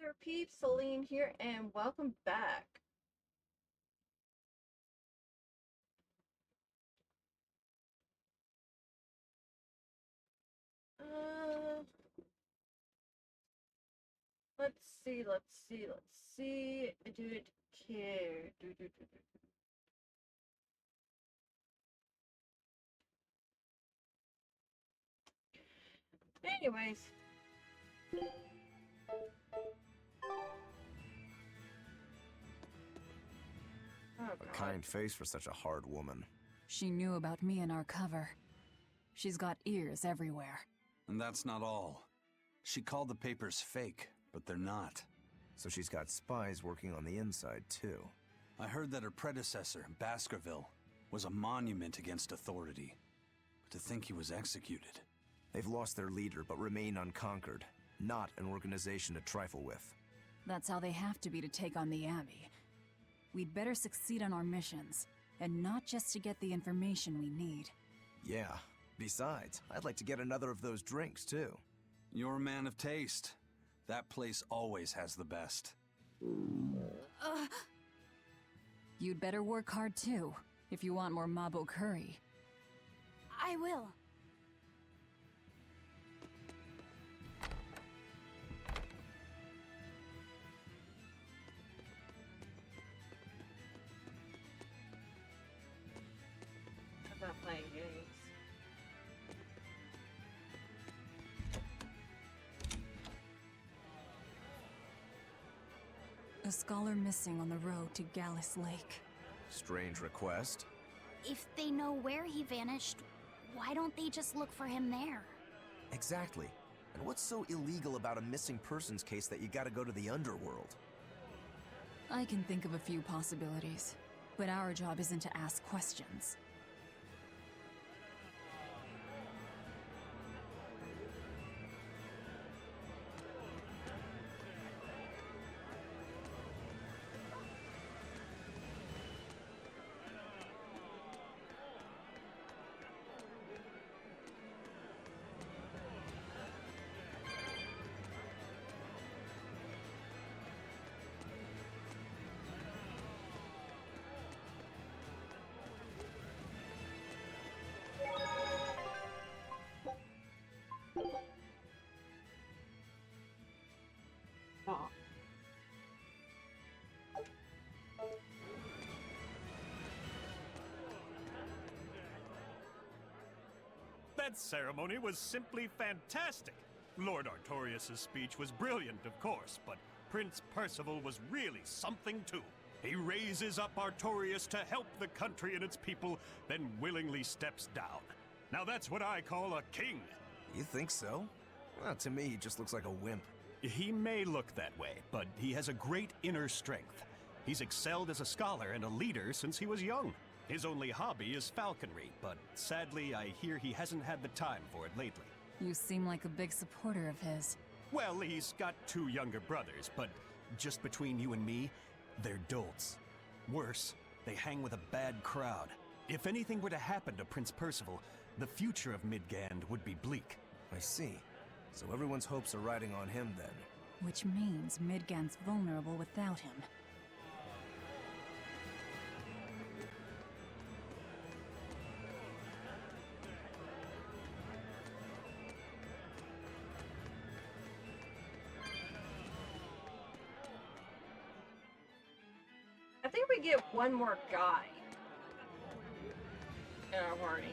there, peeps? Celine here, and welcome back. Uh, let's see. I do it care. Do. Anyways. Oh, A kind face for such a hard woman. She knew about me in our cover. She's got ears everywhere. And that's not all. She called the papers fake, but they're not. So she's got spies working on the inside, too. I heard that her predecessor, Baskerville, was a monument against authority. But to think he was executed. They've lost their leader, but remain unconquered. Not an organization to trifle with. That's how they have to be to take on the Abbey. We'd better succeed on our missions, and not just to get the information we need. Yeah. Besides, I'd like to get another of those drinks, too. You're a man of taste. That place always has the best. You'd better work hard too, if you want more Mabo curry. I will. I'm not playing games. A scholar missing on the road to Gallus Lake. Strange request. If they know where he vanished, why don't they just look for him there? Exactly. And what's so illegal about a missing persons case that you gotta go to the underworld? I can think of a few possibilities, but our job isn't to ask questions. Oh. That ceremony was simply fantastic. Lord Artorias' speech was brilliant, of course, but Prince Percival was really something too. He raises up Artorias to help the country and its people, then willingly steps down. Now that's what I call a king. You think so? Well, to me, he just looks like a wimp. He may look that way, but he has a great inner strength. He's excelled as a scholar and a leader since he was young. His only hobby is falconry, but sadly I hear he hasn't had the time for it lately. You seem like a big supporter of his. Well, he's got two younger brothers, but just between you and me, they're dolts. Worse, they hang with a bad crowd. If anything were to happen to Prince Percival, the future of Midgand would be bleak. I see. So everyone's hopes are riding on him then. Which means Midgand's vulnerable without him. I think we get one more guy in our party.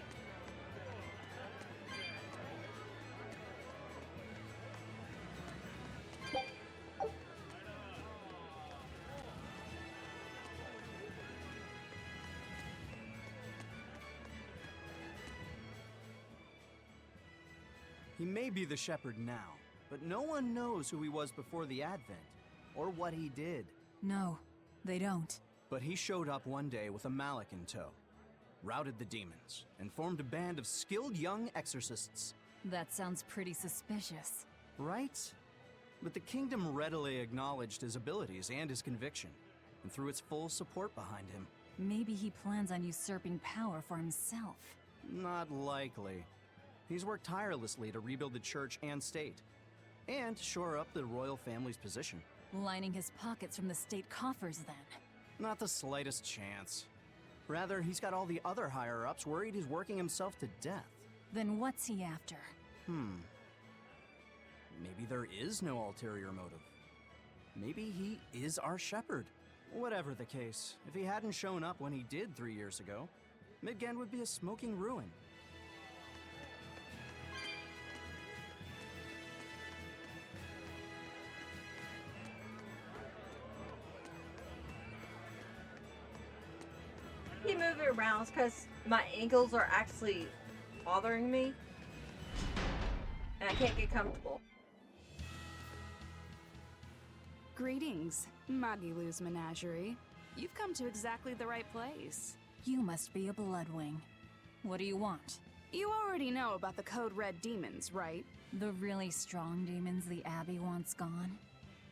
He may be the shepherd now, but no one knows who he was before the Advent, or what he did. No, they don't. But he showed up one day with a mallet in tow, routed the demons, and formed a band of skilled young exorcists. That sounds pretty suspicious. Right? But the kingdom readily acknowledged his abilities and his conviction, and threw its full support behind him. Maybe he plans on usurping power for himself. Not likely. He's worked tirelessly to rebuild the church and state. And shore up the royal family's position. Lining his pockets from the state coffers, then. Not the slightest chance. Rather, he's got all the other higher-ups worried he's working himself to death. Then what's he after? Maybe there is no ulterior motive. Maybe he is our shepherd. Whatever the case, if he hadn't shown up when he did 3 years ago, Midgand would be a smoking ruin. Keep moving around because my ankles are actually bothering me. And I can't get comfortable. Greetings, Magilu's menagerie. You've come to exactly the right place. You must be a Bloodwing. What do you want? You already know about the Code Red demons, right? The really strong demons the Abbey wants gone?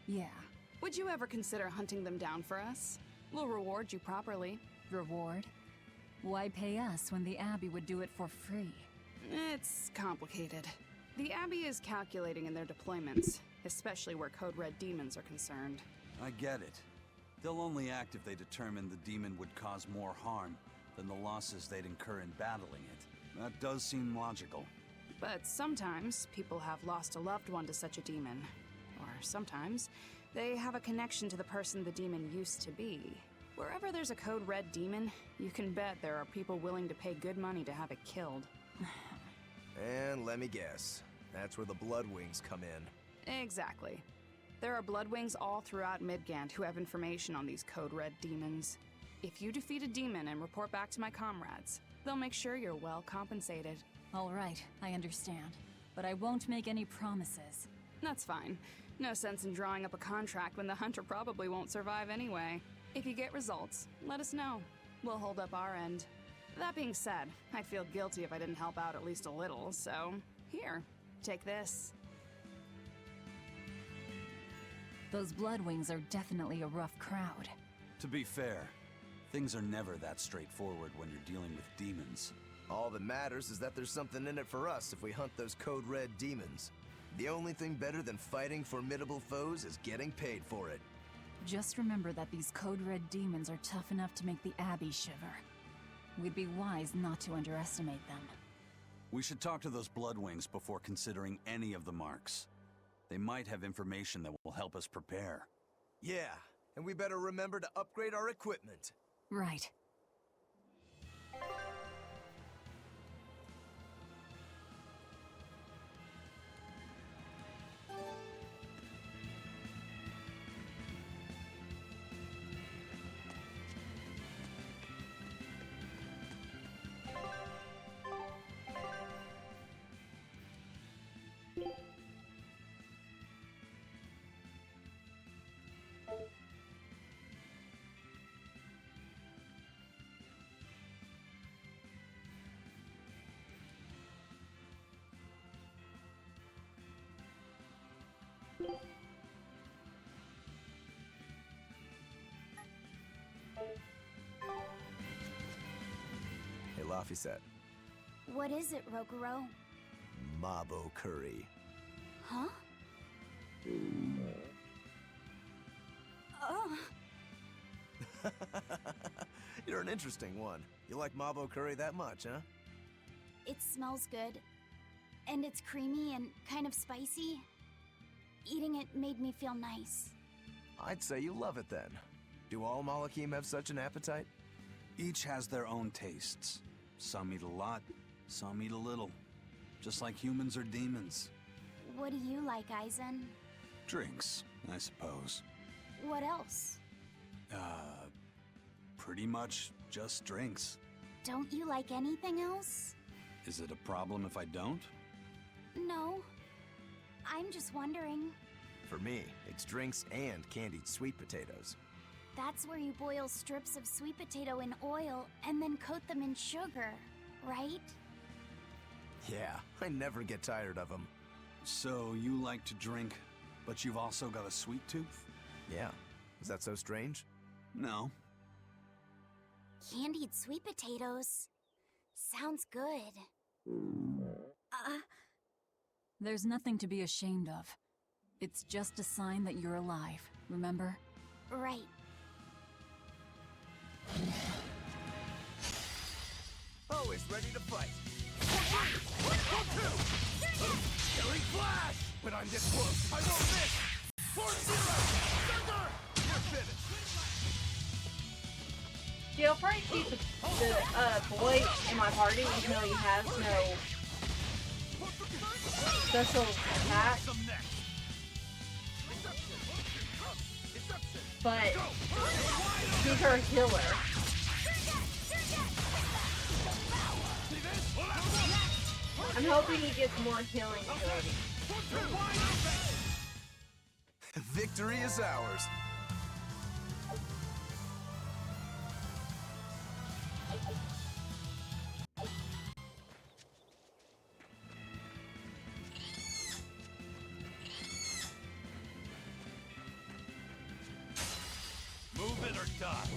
Yeah. Would you ever consider hunting them down for us? We'll reward you properly. Reward? Why pay us when the Abbey would do it for free? It's complicated. The Abbey is calculating in their deployments, especially where Code Red demons are concerned. I get it. They'll only act if they determine the demon would cause more harm than the losses they'd incur in battling it. That does seem logical. But sometimes people have lost a loved one to such a demon. Or sometimes they have a connection to the person the demon used to be. Wherever there's a Code Red demon, you can bet there are people willing to pay good money to have it killed. And let me guess, that's where the Bloodwings come in. Exactly. There are Bloodwings all throughout Midgand who have information on these Code Red demons. If you defeat a demon and report back to my comrades, they'll make sure you're well compensated. All right, I understand. But I won't make any promises. That's fine. No sense in drawing up a contract when the hunter probably won't survive anyway. If you get results, let us know. We'll hold up our end. That being said, I'd feel guilty if I didn't help out at least a little, so here, take this. Those Bloodwings are definitely a rough crowd. To be fair, things are never that straightforward when you're dealing with demons. All that matters is that there's something in it for us if we hunt those Code Red demons. The only thing better than fighting formidable foes is getting paid for it. Just remember that these Code Red demons are tough enough to make the Abbey shiver. We'd be wise not to underestimate them. We should talk to those Bloodwings before considering any of the marks. They might have information that will help us prepare. Yeah, and we better remember to upgrade our equipment. Right. Hey, Laphicet. What is it, Roguro? Mabo curry. Huh? Oh, You're an interesting one. You like Mabo curry that much, huh? it smells good. And it's creamy and kind of spicy. Eating it made me feel nice. I'd say you love it then. Do all Malakim have such an appetite? Each has their own tastes. Some eat a lot, some eat a little. Just like humans or demons. What do you like, Aizen? Drinks, I suppose. What else? Pretty much just drinks. Don't you like anything else? Is it a problem if I don't? No. I'm just wondering. For me, it's drinks and candied sweet potatoes. That's where you boil strips of sweet potato in oil and then coat them in sugar, right? Yeah, I never get tired of them. So you like to drink, but you've also got a sweet tooth? Yeah, is that so strange? No. Candied sweet potatoes. Sounds good. There's nothing to be ashamed of. It's just a sign that you're alive, remember? Right. Always ready to fight. Killing flash! When I'm this close, I won't miss! 4-0! Thunder! You're finished! Yeah, I'll probably keep the boy in my party even though he has no special attack. But he's our healer. I'm hoping he gets more healing ability. Victory is ours. Move it or die.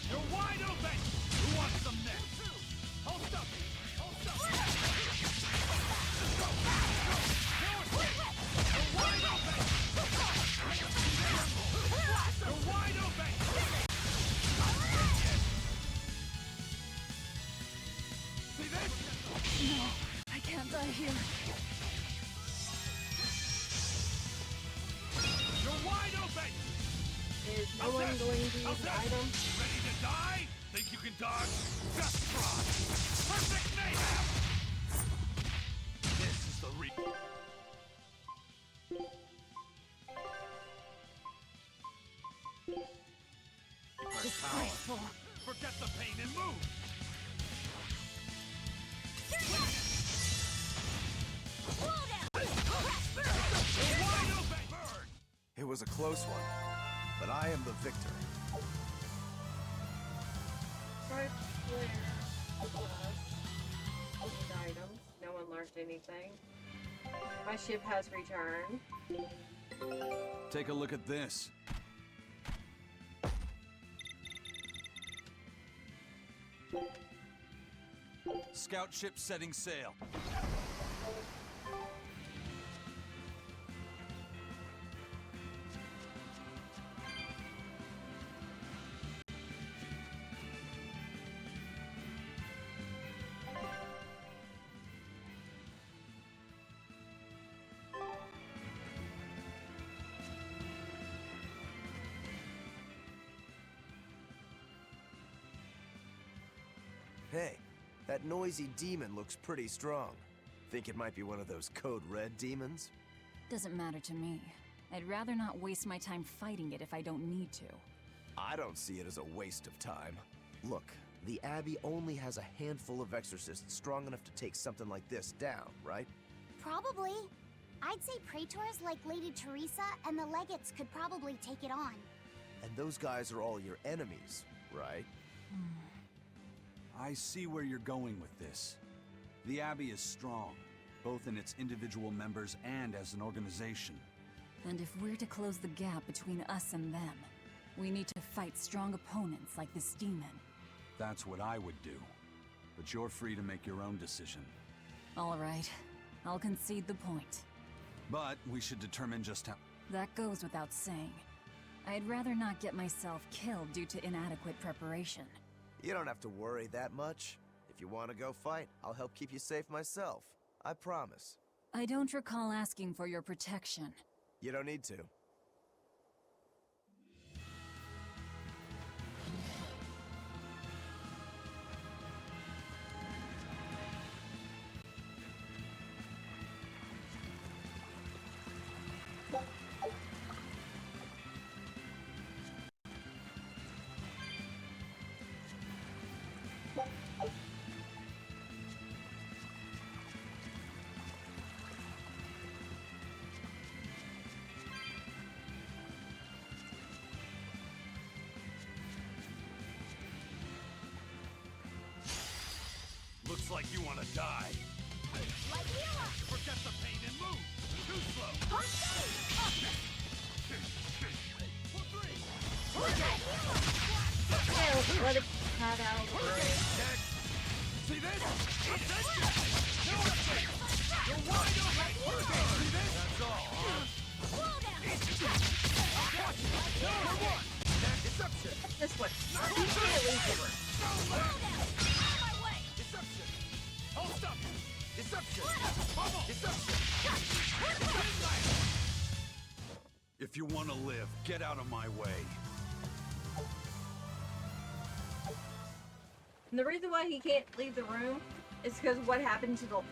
You're wide open! Who wants some next? Hold up! Hold up! You're wide open! You're wide open! See this? No, I can't die here. You're wide open! Is no one going to use the item? Ready to die? Think you can dodge? Just try! Perfect mayhem! This is the Disgraceful. Forget the pain and move! You're wide open! Burn! It was a close one, but I am the victor. Right where these items. No one learned anything. My ship has returned. Take a look at this. Scout ship setting sail. Hey, that noisy demon looks pretty strong. Think it might be one of those Code Red demons? Doesn't matter to me. I'd rather not waste my time fighting it if I don't need to. I don't see it as a waste of time. Look, the Abbey only has a handful of exorcists strong enough to take something like this down, right? Probably. I'd say praetors like Lady Teresa and the legates could probably take it on. And those guys are all your enemies, right? I see where you're going with this. The Abbey is strong, both in its individual members and as an organization. And if we're to close the gap between us and them, we need to fight strong opponents like this demon. That's what I would do. But you're free to make your own decision. All right, I'll concede the point. But we should determine just how... That goes without saying. I'd rather not get myself killed due to inadequate preparation. You don't have to worry that much. If you want to go fight, I'll help keep you safe myself. I promise. I don't recall asking for your protection. You don't need to. Looks like you want to die. Forget the pain and move. Too slow. Yeah, let it cut out of the way. See this? You're wide open. See this? That's all. Deception. This one. You can't leave the room. Deception. Hold up. Deception. Deception. If you want to live, get out of my way. And the reason why he can't leave the room is because what happened to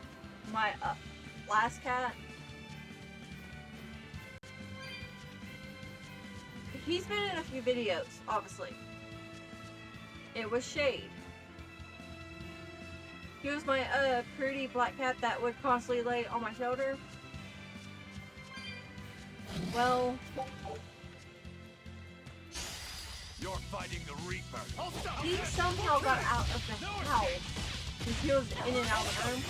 my last cat. He's been in a few videos, obviously. It was Shade. He was my pretty black cat that would constantly lay on my shoulder. Well, You're fighting the Reaper. he somehow got out of the house because he was in and out of the room.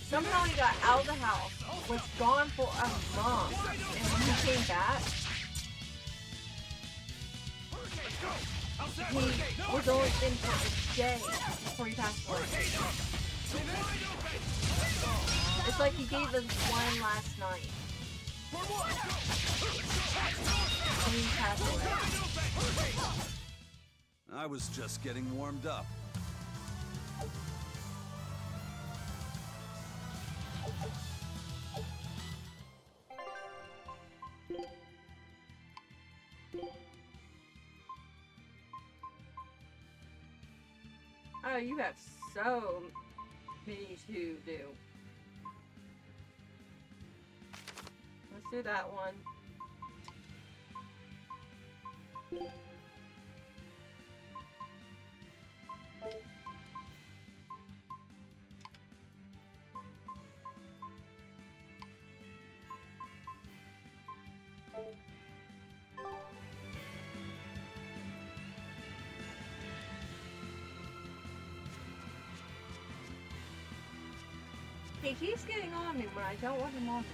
Somehow he got out of the house, was gone for a month, and when he came back, he was only in for a day before he passed away. It's like he gave us one last night. And he passed away. I was just getting warmed up. Oh, you have so many to do. Let's do that one. He keeps getting on me when I don't want him on me.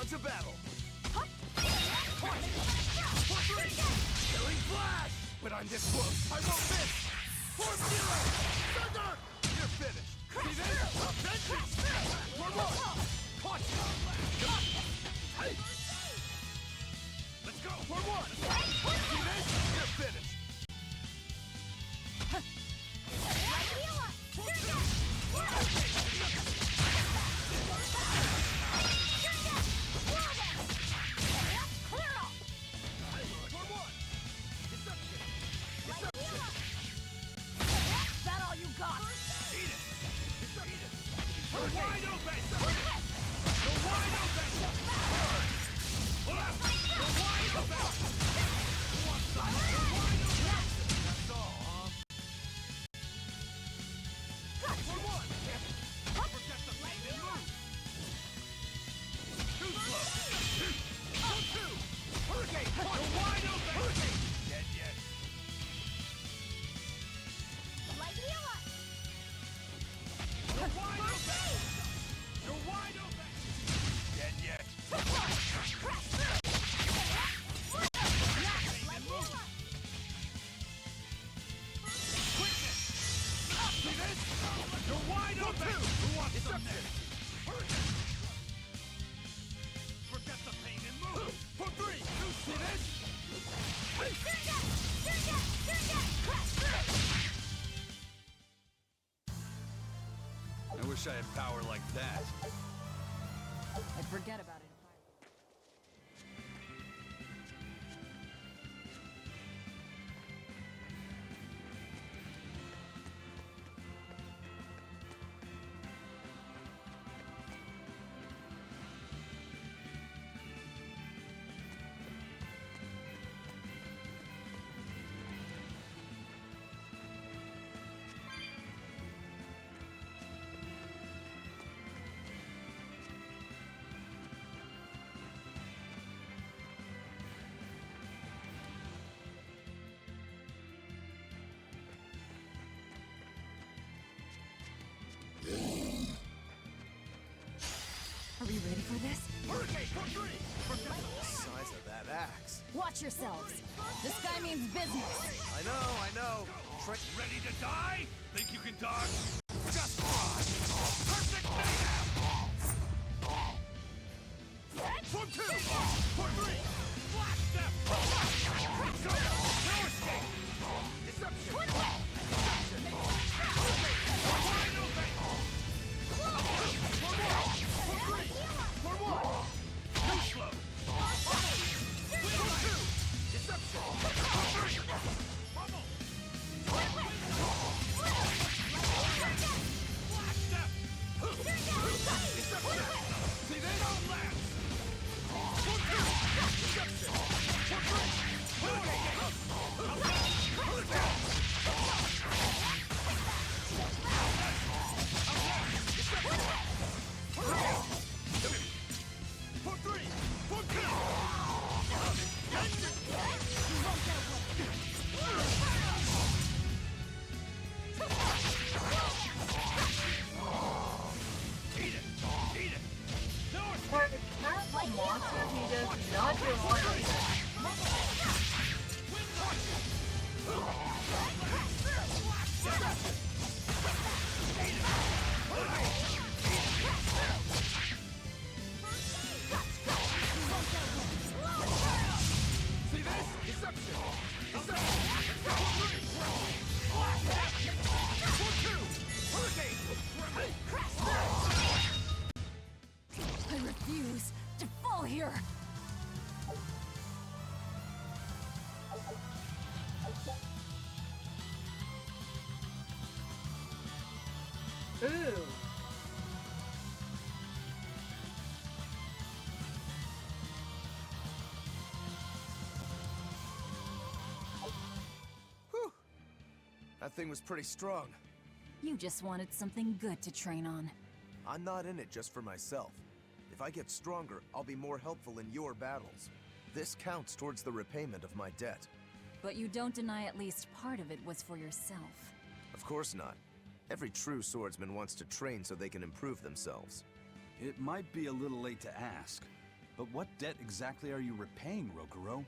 On to battle. Killing flash! But I'm this close. I won't miss! Form zero! Thunder! You're finished. See this? Vengeance! Form one! Caution! Hey! Let's go! Form one! See this? You're finished. wish I had power like that. I'd forget about it if I... Are we ready for this? The size of that axe. Watch yourselves. This guy means business. I know. Ready to die? Think you can dodge? Just try! Perfect mayhem! 1, 2! 4, 3! Black step! Go! No escape! Deception! Deception! Wide open! 4, 3! 4, 1! Too slow! 4, 2! Deception! Bubble! Black step! Deception! See, they don't last! 1, 2! Deception! 4, 3! 4, 2! Eat it! Eat it! No For escape! a powerful monster, he does not do one reason. See this? Deception! Deception! 4, 2! Hurricane! I refuse to fall here. Ooh. Whew. That thing was pretty strong. You just wanted something good to train on. I'm not in it just for myself. If I get stronger, I'll be more helpful in your battles. This counts towards the repayment of my debt. But you don't deny at least part of it was for yourself. Of course not. Every true swordsman wants to train so they can improve themselves. It might be a little late to ask, but what debt exactly are you repaying, Rokuro?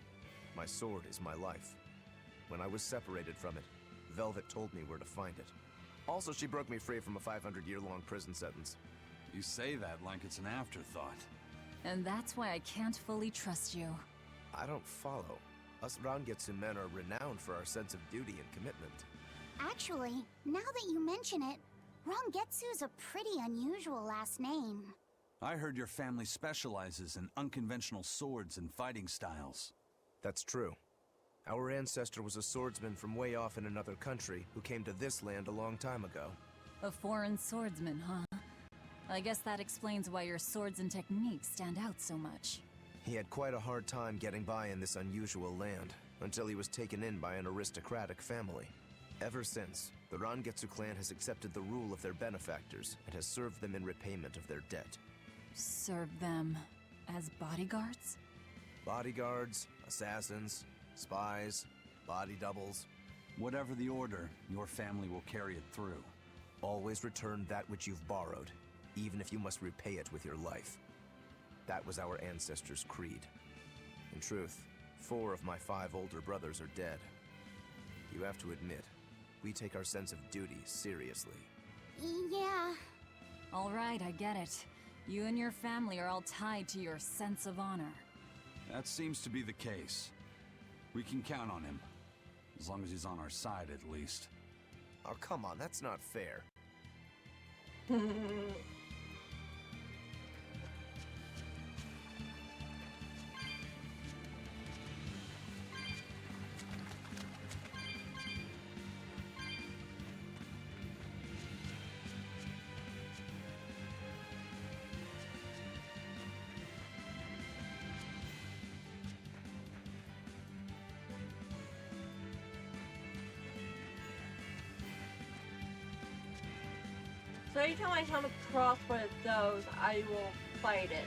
My sword is my life. When I was separated from it, Velvet told me where to find it. Also, she broke me free from a 500-year-long prison sentence. You say that like it's an afterthought. And that's why I can't fully trust you. I don't follow. Us Rangetsu men are renowned for our sense of duty and commitment. Actually, now that you mention it, Rangetsu's a pretty unusual last name. I heard your family specializes in unconventional swords and fighting styles. That's true. Our ancestor was a swordsman from way off in another country who came to this land a long time ago. A foreign swordsman, huh? I guess that explains why your swords and techniques stand out so much. He had quite a hard time getting by in this unusual land, until he was taken in by an aristocratic family. Ever since, the Rangetsu clan has accepted the rule of their benefactors and has served them in repayment of their debt. Serve them as bodyguards? Bodyguards, assassins, spies, body doubles. Whatever the order, your family will carry it through. Always return that which you've borrowed, even if you must repay it with your life. That was our ancestors' creed. In truth, 4 of my 5 older brothers are dead. You have to admit, we take our sense of duty seriously. Yeah. All right, I get it. You and your family are all tied to your sense of honor. That seems to be the case. We can count on him. As long as he's on our side, at least. Oh, come on, that's not fair. So anytime I come across one of those, I will fight it.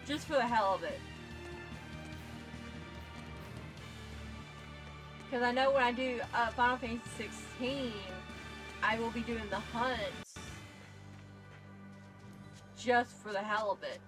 Just for the hell of it. Because I know when I do Final Fantasy 16, I will be doing the hunts. Just for the hell of it.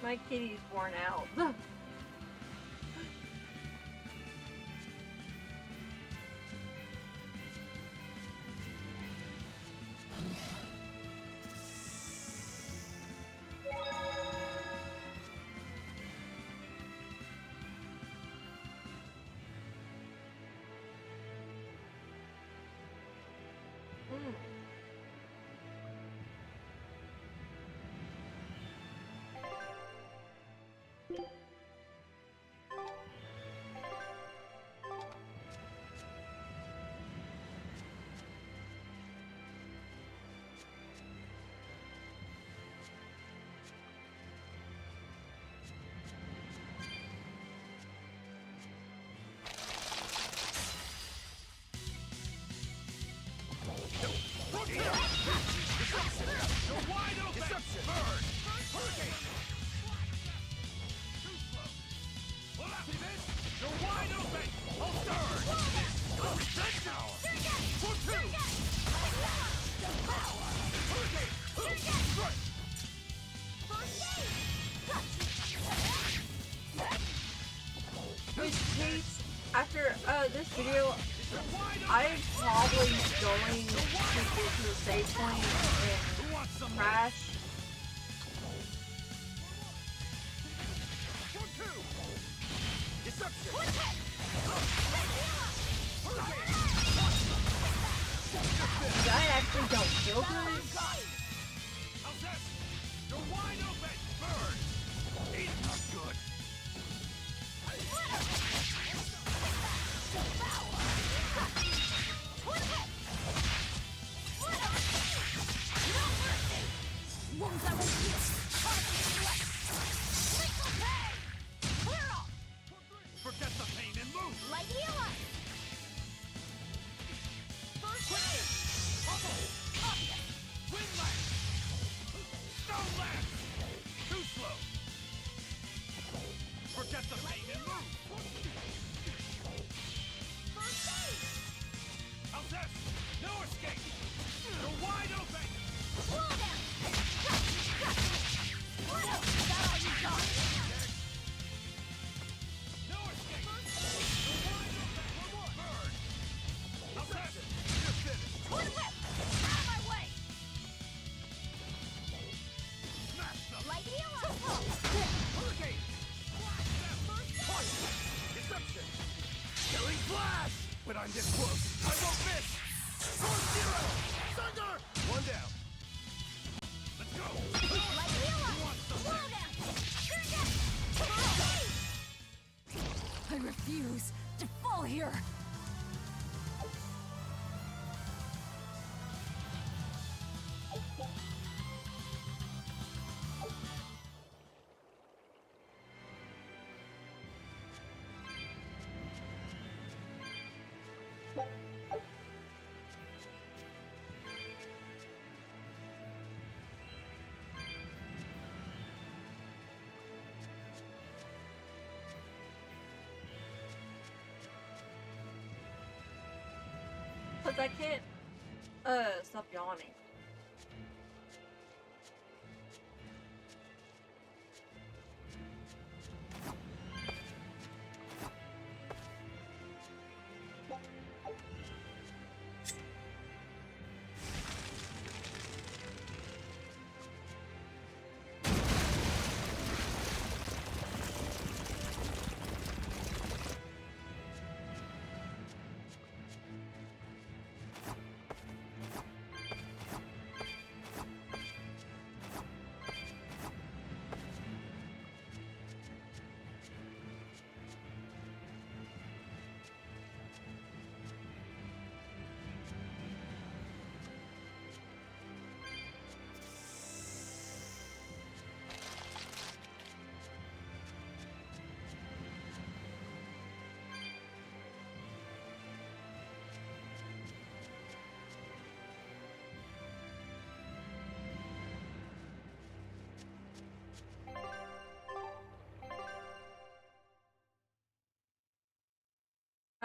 My kitty's worn out. After this video, I'm probably going to get to the save point and crash. I actually don't feel good. You're wide open! Bird! He's not good! Forget the pain and move! Light healer! Quicken! Bubble! Obvious! Wind lance! Stone lance! Too slow! Forget the pain and move! First aid! How's this? No escape! You're wide open! Slow down! Is that all you got? No escape! You're wide open! One more! Bird! How's this? You're finished! Twin whip! Out of my way! Smash them! Light healer! Hurricane! Poison! Deception! Killing flash! When I'm this close, I won't miss! Sword zero! Thunder! One down. Let's go! Light healer! Who wants some Slow next? down! Trigger! First aid! I refuse to fall here. Because I can't, stop yawning.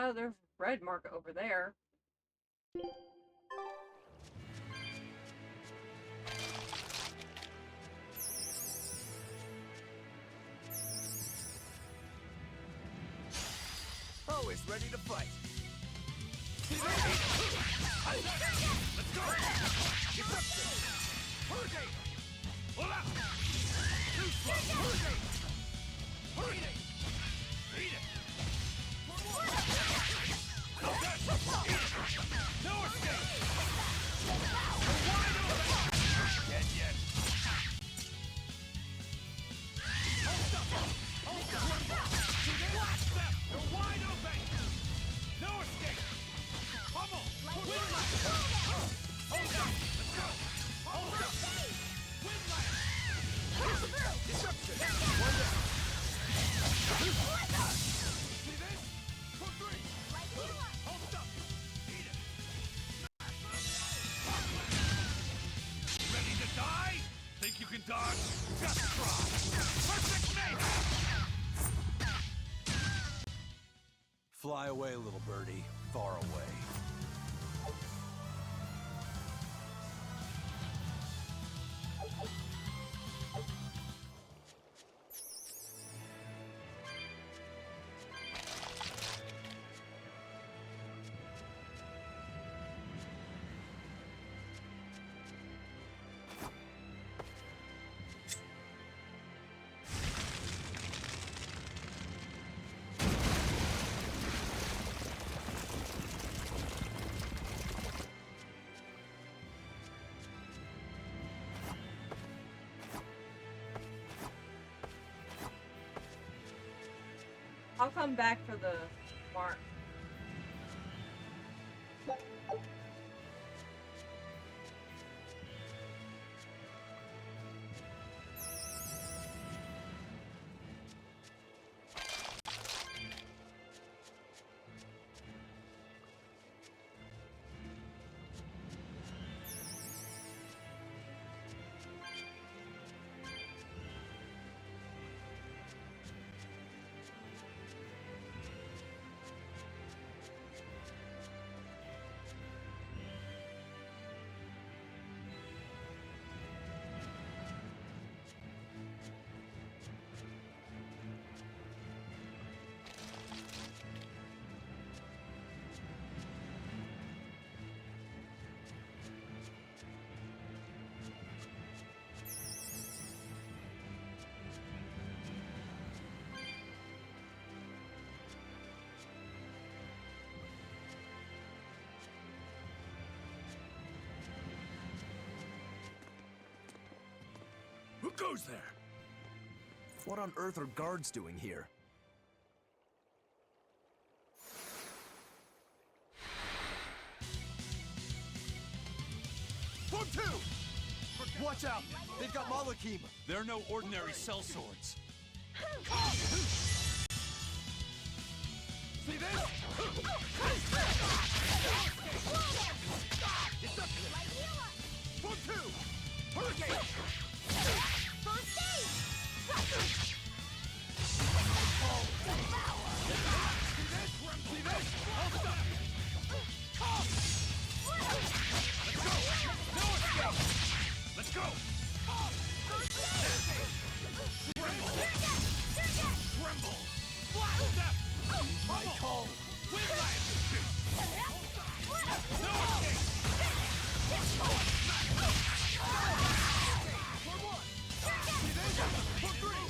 Oh, there's red mark over there. Always ready to fight. Fly away, little birdie. Far away. I'll come back for the mark. Who goes there? What on earth are guards doing here? Form 2! Watch out! They've got Malakim! They're no ordinary sellswords. See this? Let's go! Tremble! Step! My call! Whiplash! No escape! For one! For three!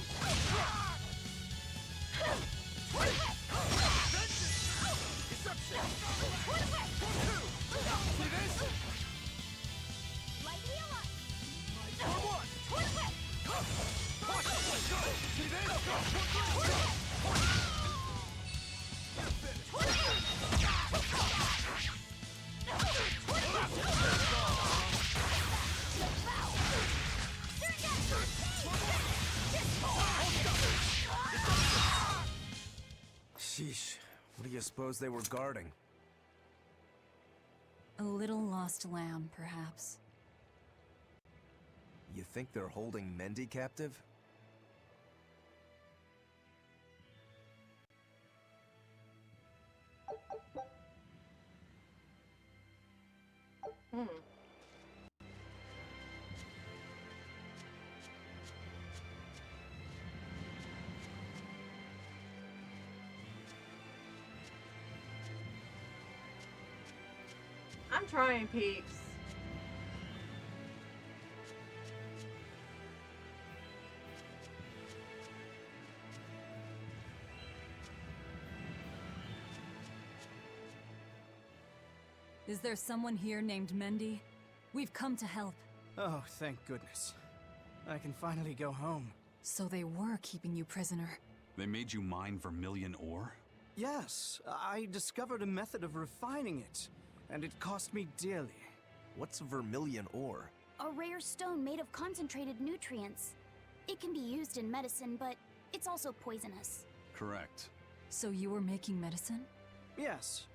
Deception! For two! See this? Light me up! For one! See this? Sheesh. What do you suppose they were guarding? A little lost lamb, perhaps. You think they're holding Mendy captive? Hmm. I'm trying, peeps. Is there someone here named Mendy? We've come to help. Oh, thank goodness. I can finally go home. So they were keeping you prisoner. They made you mine vermilion ore? Yes, I discovered a method of refining it, and it cost me dearly. What's vermilion ore? A rare stone made of concentrated nutrients. It can be used in medicine, but it's also poisonous. Correct. So you were making medicine? Yes,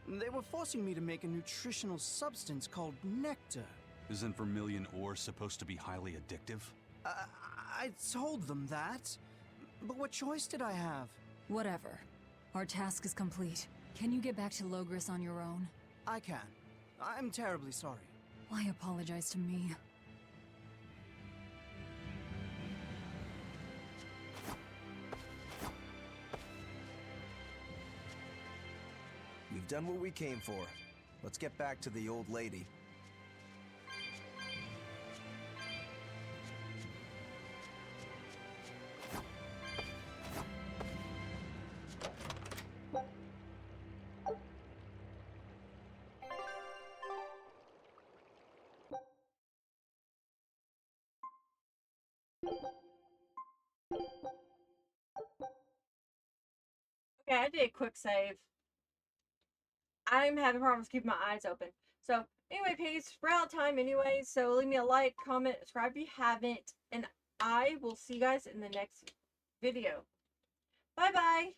they were forcing me to make a nutritional substance called nectar. Isn't vermilion ore supposed to be highly addictive? I told them that, but what choice did I have? Whatever. Our task is complete. Can you get back to Logris on your own? I can. I'm terribly sorry. Why apologize to me? We've done what we came for. Let's get back to the old lady. Okay, I did a quick save. I'm having problems keeping my eyes open. So, anyway, peace. We're out of time anyway, so leave me a like, comment, subscribe if you haven't, and I will see you guys in the next video. Bye-bye!